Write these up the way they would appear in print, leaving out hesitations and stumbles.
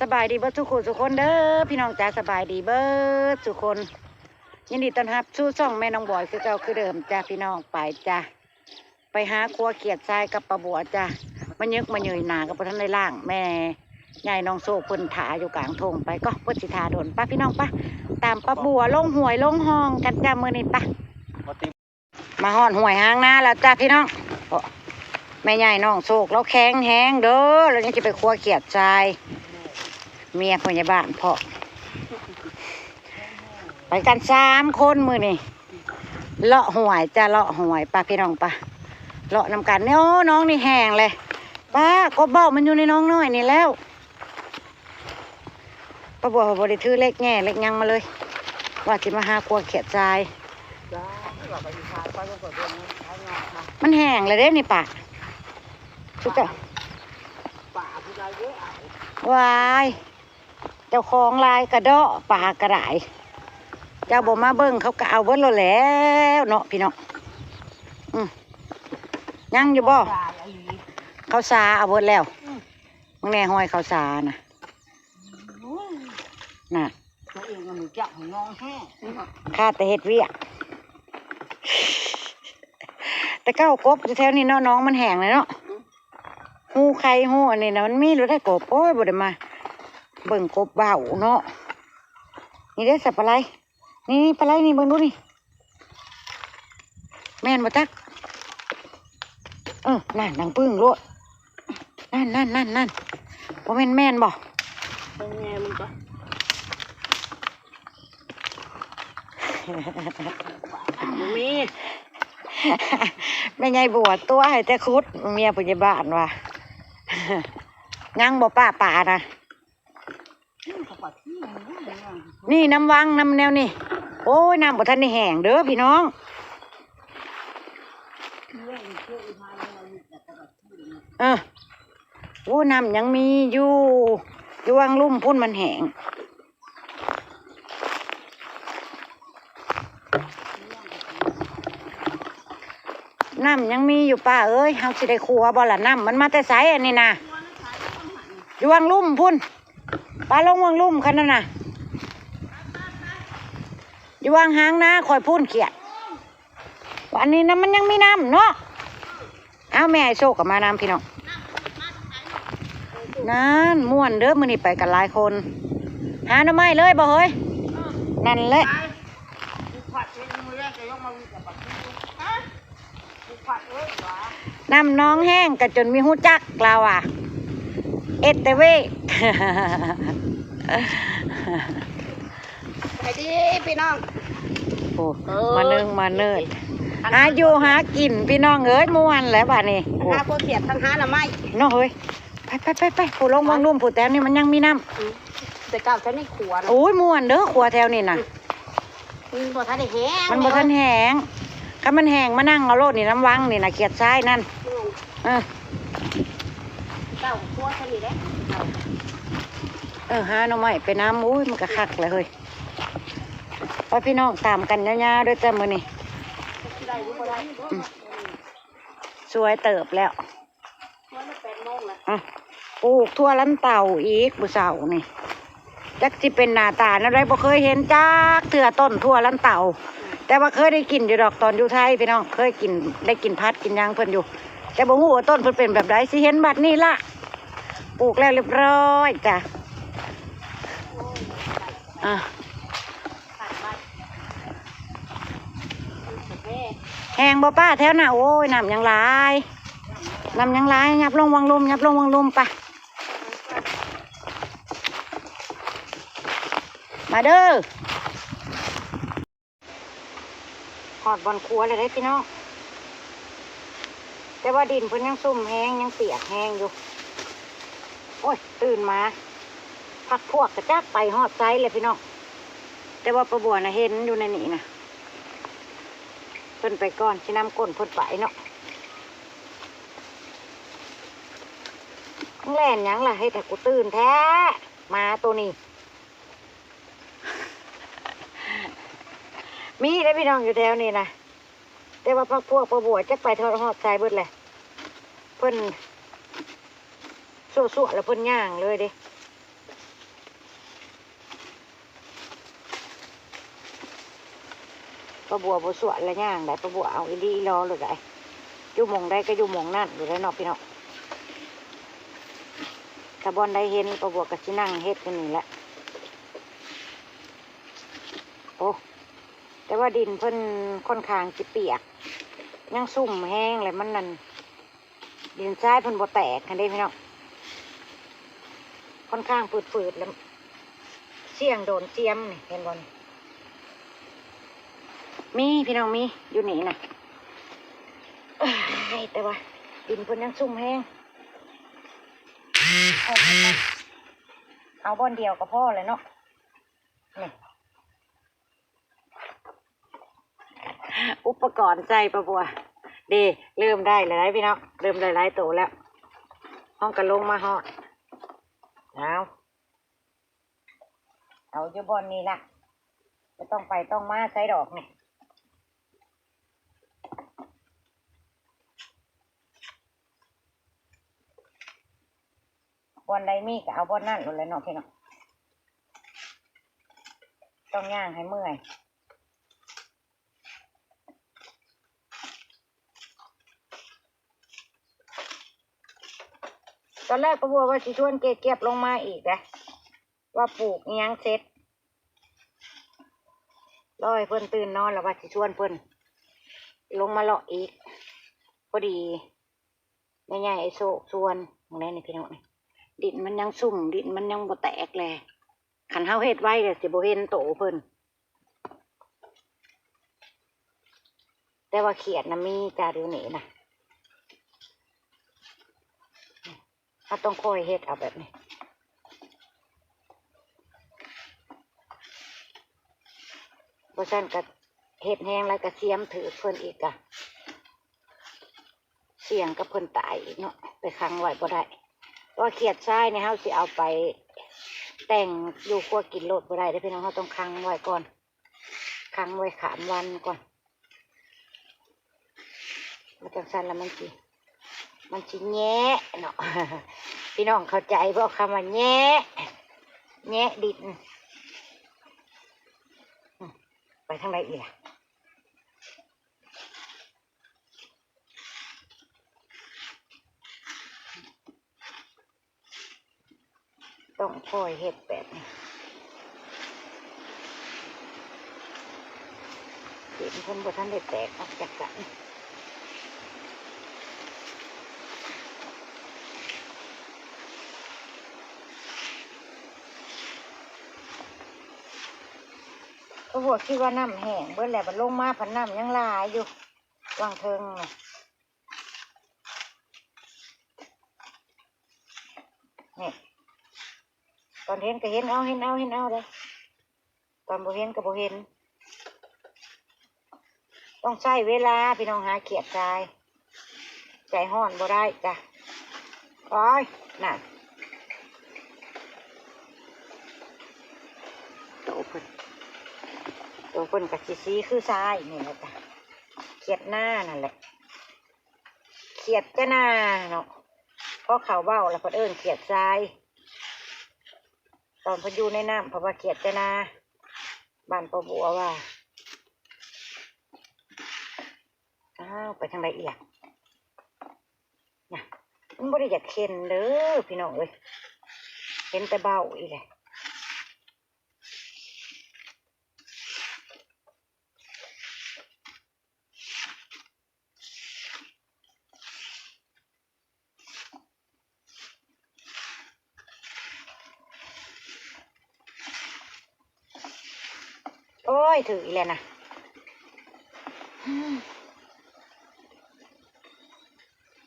สบายดีเบิร์ดทุกคนทุกคนเด้อพี่น้องจ้าสบายดีเบิร์ดทุกคนยินดีต้อนรับสู่ช่องแม่น้องบอยคือเก่าคือเดิมจ้าพี่น้องไปจ้าไปหาครัวเขียดทรายกับปลาบัวจ้ามันยึกมันเยยหนากับพระท่านในล่างแม่ใหญ่น้องโซ่เพิ่นถาอยู่กลางทงไปก็เพิ่นสิถาโดนป้าพี่น้องป้าตามปลาบัวลงหวยลงห้องกันจ้ามือนี้ป้ามาห่อนหวยหางหน้าแล้วจ้าพี่น้องแม่ใหญ่น้องโศกแล้วแข็งแห้งเด้อแล้วนี่จะไปครัวเขียดทรายเมียพยาบาลพ่อไปกัน3 คนมือนี่เลาะหวยจ้าเลาะหวยป้าพี่น้องป้าเลาะนำกันเนี่ยน้องนี่แห้งเลยป้าก็เบ้ามันอยู่ในน้องน้อยนี่แล้วป้าบัวบริทือเล็กแง่เล็กยังมาเลยว่าจะมาหาครัวเขียดทรายมันแห้งเลยเด้นี่ป้าชุดเจ้าวายเจ้าของลายกระเดาะปลากระไดเจ้าบ่มาเบิ้งเขาก็เอาเบิ้ลแล้วเนาะพี่น้องยังอยู่บ่เขาสาเอาเบิ้ลแล้วมึงแน่ห้อยเขาสานะน่ะข้าแต่เห็ดเวียกแต่เก้ากบแถวนี้เนาะน้องมันแห้งเลยเนาะหูใครหูอันนี้นะมันมีหรือได้กบโอ้ยบ่ได้มาเบิ่งกบเบาเนาะนี่ได้สับปะไรนี่ปลาไหลนี่เบิ่งดูนี่แม่นบ่จักนั่นนางพึ่งโลดนั่นบ่แม่นบ่เป็นไงมึงก็มีแม่ใหญ่บวชตัวให้แต่คุดเมียพยาบาลว่ะยังบ่ป้าป่านะนี่น้ำวังน้ำแนวนี่โอ้ยน้ำบ่ทันได้แห้งเด้อพี่น้องโอ้น้ำยังมีอยู่วังลุ่มพุ่นมันแห้งน้ำยังมีอยู่ป้าเอ้ยเฮาสิได้ครัวบ่ล่ะน้ำมันมาแต่ไสอันนี้นะอยู่วังลุ่มพุ่นป้าลงวังลุ่มคันนั้นน่ะอยู่วังหางนะคอยพุ่นเขียดวันนี้น้ำมันยังมีน้ำเนาะเอาแม่ไอ้โซกับมาน้ำพี่น้องนั่นม่วนเด้อมื้อนี้ไปกันหลายคนหาหน่อไม้เลยบ่เฮ้ยนั่นแหละน้ำน้องแห้งกันจนมีหูจักเราอ่ะเอตเตเวไปดิพี่น้องโอ้มาเนิ่นหาอยู่หากินพี่น้องเอ้ยม่วนแล้วบ้านี้หาโคเขียดทั้งหาละไม้น้องเฮ้ยไปผู้ลงวังลุ่มผู้แถวนี่มันยังมีน้ำแต่เก่าแถวนี้ขวดโอ้ยม่วนเด้อขวดแถวนี่นะมันบ่ทันได้แห้งมันบ่ทันแห้งถ้ามันแห้งมานั่งเอาโลดนี่น้ำวังนี่นะเขียดทรายนั่นเจ้าขวดแค่นี้เด้หาหน่อไม้ไปน้ำอุ้ยมันก็คักเลยเฮ้ยพอพี่น้องตามกันยาวๆด้วยจ้ะมื้อนี้สวยเติบแล้วปลูกทั่วลันเต่าอีกบุเสานี่จักที่เป็นหน้าตาอะไรบ่เคยเห็นจักเถื่อต้นทั่วลันเต่าแต่ว่าเคยได้กินอยู่ดอกตอนอยู่ไทยพี่น้องเคยกินได้กินพัดกินยางเพิ่นอยู่แต่บ่ฮู้ว่าต้นเพิ่นเป็นแบบใดสิเห็นบัดนี้ล่ะปลูกแล้วเรียบร้อยจ้ะแห้งบ่ป้าแถวน่ะโอ้ยน้ำยังหลายยับลงวังลมไปมาเด้อหอดบอนครัวเลยได้พี่น้องแต่ว่าดินเพิ่นยังซุ่มแห้งยังเปียกแห้งอยู่โอ้ยตื่นมาพักพวกกระจักไปหอดไซเลยพี่น้องแต่ว่าประบัวน่ะเห็นอยู่ในนี้นะเพิ่นไปก่อนชิน้ำก้นเพิ่นไปเนาะแล่นยังล่ะให้แต่กูตื่นแท้มาตัวนี้มีได้พี่น้องอยู่แถวนี้นะแต่ว่าพักพวกประบัวจะไปทอดหอดใจเบิดเลยเพิ่นสั่วแล้วเพิ่นย่างเลยดิ ประบัวบัวสวนละย่างได้ประบัวเอาอีดีรอเลยได้อยู่หมองได้ก็อยู่หมองนั่นอยู่แล้วเนาะพี่น้องถ้าบอลได้เห็นประบัวก็สินั่งเฮ็ดกันนี่แหละโอ้แต่ว่าดินเพิ่นค่อนข้างจะเปียกยังซุ่มแห้งเลยมันนั่นดินทรายเพิ่นบ่แตกกันได้พี่น้องค่อนข้างฝืดๆแล้วเสี่ยงโดนเจียมนี่เห็นบ่นี่มีพี่น้องมีอยู่นี่นะแต่ว่าดินเพิ่นยังซุ่มแห้งเอาบอนเดียวก็พอเลยเนาะนี่อุปกรณ์ใส่ประบัวดีเริ่มได้เลยพี่น้องเริ่มได้หลายตัวแล้วห้องกระลงมาฮอดเอาอยู่บอนนี้ละไม่ต้องไปต้องมาใส่ดอกนี่บอนใดมีก็เอาบอนนั่นเลยเนาะพี่น้องต้องย่างให้เมื่อยตอนแรกประบัวว่าสิชวนเก็บลงมาอีกนะว่าปลูกยังเสร็จรอให้เพิ่นตื่นนอนแล้วว่าสิชวนเพิ่นลงมาเลาะอีกพอดีไม่ใหญ่ไอโซชวนอย่างนี้นี่พี่น้องนี่ดินมันยังซุ่มดินมันยังบ่แตกเลยขันเฮาเฮ็ดไว้เลยสิบ่เห็นโตเพิ่นแต่ว่าเขียดนะมีจ้าเดี๋ยวนี้นะถ้าต้องคอยเฮ็ดเอาแบบนี้เพราะฉะนั้นก็เฮ็ดแห้งแล้วก็เสียมถือเพิ่นอีกอะเสี่ยงกับเพิ่นตายอีกเนาะไปขังไว้บ่ได้ว่าเขียดทรายเนี่ยเฮาสิเอาไปแต่งอยู่ครัวกินโลดบ่ได้เด้อพี่น้องเฮาต้องขังไว้ก่อนขังไว้3 วันก่อนมาจังซั่นแล้วมันสิแง่เนาะพี่น้องเข้าใจบ่คำว่าแง่ดินไปทางใดอีกล่ะต้องคอยเฮ็ดแบบนี้ดินเพิ่นบ่ทันได้แตกออกจากกันก็บอกคิดว่าน้ำแห้งเบิ่นแล้วมันลงมาพันน้ำยังหลายอยู่วางเทิงน่ะนี่ตอนเห็นก็เห็นเอาเลยตอนบ่เห็นก็บ่เห็นต้องใช้เวลาพี่น้องหาเขียดทรายใจห้อนบ่ได้จ้ะโอ้ยน่ะโตเพิ่นกับสีคือทรายนี่แหละจ้ะเขียดหน้านั่นแหละเขียดจะหน้าเนาะเพราะเขาเบ้าแล้วเพิ่นเอิ้นเขียดทรายตอนเพิ่นอยู่ในน้ำเพราะว่าเขียดจะหน้าบ้านป้าบัวว่าอ้าวไปทางใดอีกน่ะมันบ่ได้อยากเห็นเด้อพี่น้องเอ้ยเห็นแต่เบ้าอีแหละโอ้ยถืออีแล้วนะ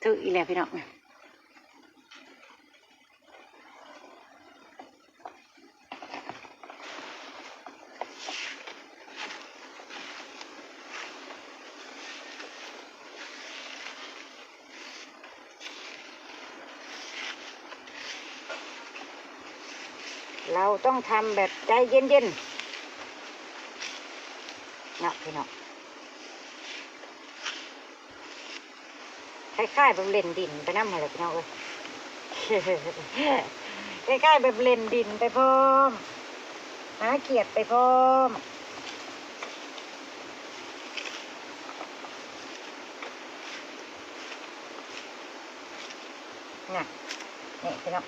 ถืออีแล้วพี่น้องเราต้องทำแบบใจเย็นๆนะพี่น้องคล้ายๆแบบเล่นดินไปน้ำอะไรพี่น้องเอ้ยคล้ายๆแบบเล่นดินไปพร้อมหาเขียดไปพร้อม น่ะนี่พี่น้อง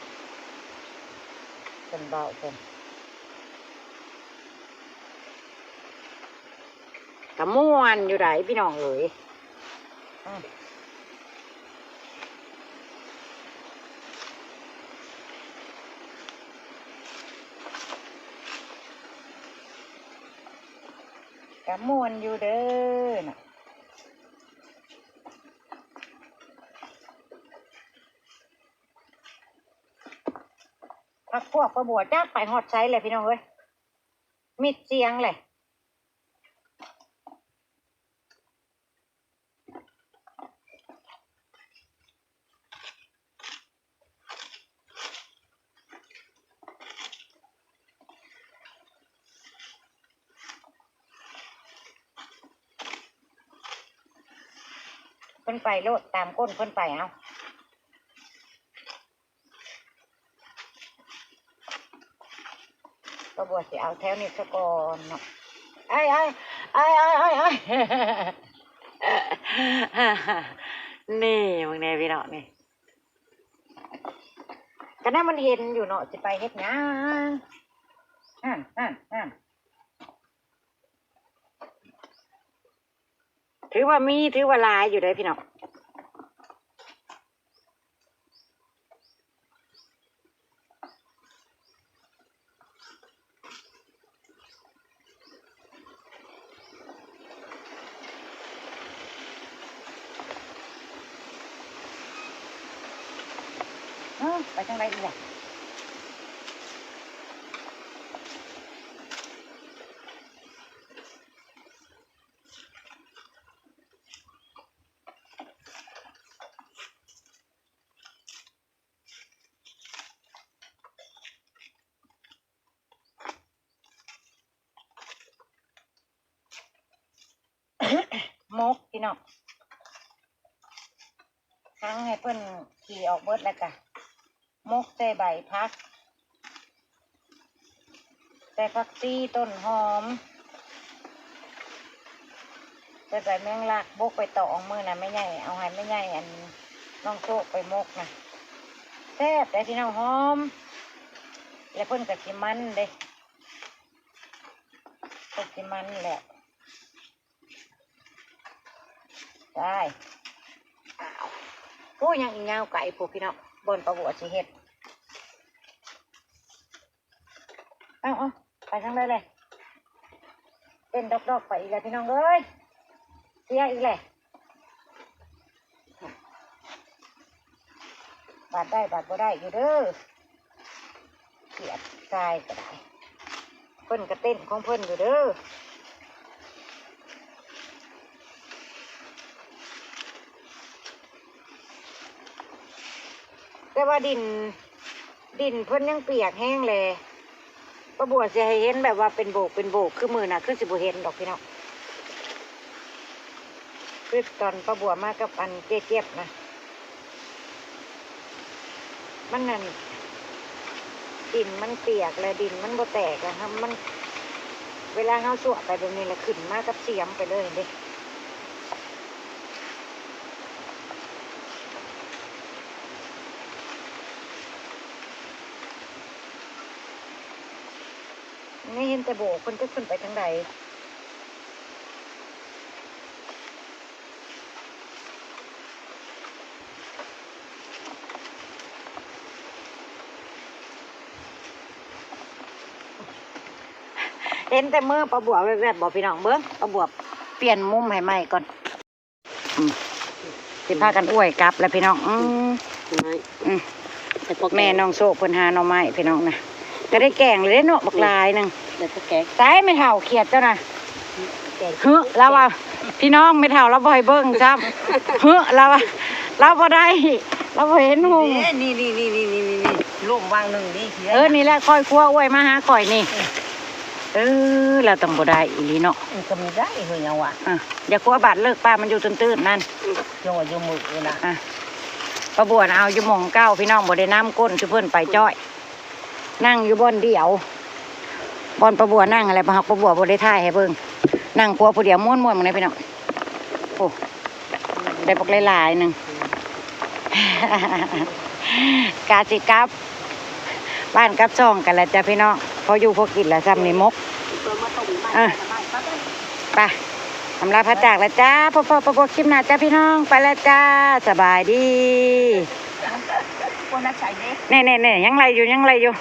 เป็นเบาเป็นกระม่วนอยู่ไหนพี่น้องเอ๋ยกระม่วนอยู่เด้อน่ะพักพวกประบวจ้าไปฮอดไซส์เลยพี่น้องเอ้ยมิดเสียงเลยเพิ่นไปโลดตามก้นเพิ่นไปเอาประบวสิเอาแถวนี้ซะก่อนเนาะไอ้นี่มึงเนี่ยพี่เนาะนี่ก็นั่นมันเห็นอยู่เนาะจะไปเฮ็ดหยังถือว่าลายอยู่เลยพี่เนาะไปทางไหนอีกล่ะมกพี่น้องทั้งให้เพิ่นขี่ออกเบิดแล้วกันมกใส่ใบพักใส่ผักชีต้นหอมใส่ใบแมงลักบกไปต่อมือนะไม่ใหญ่เอาให้ไม่ใหญ่อันน้องโชคไปมกนะแซ่บแต่ที่น้องหอมแล้วเพิ่นกับชิมันเด้เพิ่นชิมันแหละได้โอ้ยังอีเงาไก่พวกพี่น้องบนประบวชิเฮ็ดเอาไปทั้งเลยเต้นดอกไปอีกแล้วพี่น้องเอ้ยเสียอีกแล้วบาดได้บาดบ่ได้อยู่เด้อเขียดทรายก็ได้เพิ่นก็เต้นของเพิ่นอยู่เด้อแต่ว่าดินเพิ่นยังเปียกแห้งเลยประบวจะให้เห็นแบบว่าเป็นโบกคือมือน่ะคือสิบ่เห็นดอกพี่น้องคือตอนประบวมากับอันเจี๊ยบนะมันนั่นดินมันเปียกเลยดินมันบ่แตกอะครับมันเวลาเขาสวดไปแบบนี้แหละขึ้นมากับเสียมไปเลยเด้ไม่เห็นแต่โบกคนจะขึ้นไปทางใดเห็นแต่มือประบวบแบบบอกพี่น้องเบิ้งประบวบเปลี่ยนมุมให้ใหม่ก่อนสิพากันอ้วยกลับแล้วพี่น้องแม่น้องโซ่เพิ่นหาหน่อไม้พี่น้องนะก็ได้แกงเลยได้เนาะบักลายหนึ่งตายไม่เท่าเขียดเจ้านะแล้วว่าพี่น้องไม่เท่าเราบ่อยเบิ้งซ้ำแล้วว่าเราบ่ได้เราบ่เห็นหุงนี่ลูกวางหนึ่งนี่นี่แหละค่อยคั่วอ้วยมาหาก่อยนี่เราต้องบ่ได้อีหลีเนาะก็ไม่ได้เฮ้ยยังวะอย่าคั่วบาดเลิกป้ามันอยู่ตื้นๆนั่นจังหวะอยู่มือนะประบวเอาอยู่หม่องเก้าพี่น้องบ่ได้น้ำก้นคือเพิ่นไปจ้อยนั่งอยู่บนเดี่ยวบนประบวนั่งอะไรมาหักประบวบ่ได้ท่ายให้เบิ่งนั่งพัวผู้เดียวม้วนมึงเลยพี่น้องโอ้ได้ปกหลายๆหนึ่ง กาสิกับบ้านกับช่องกันแหละจ้ะพี่น้องพออยู่พอกินแล้วซ้ำนี่มกไปทำลาพัดจากแล้วจ้าพอคลิปหน้าจ้าพี่น้องไปแล้วจ้าสบายดีเน่ยังไรอยู่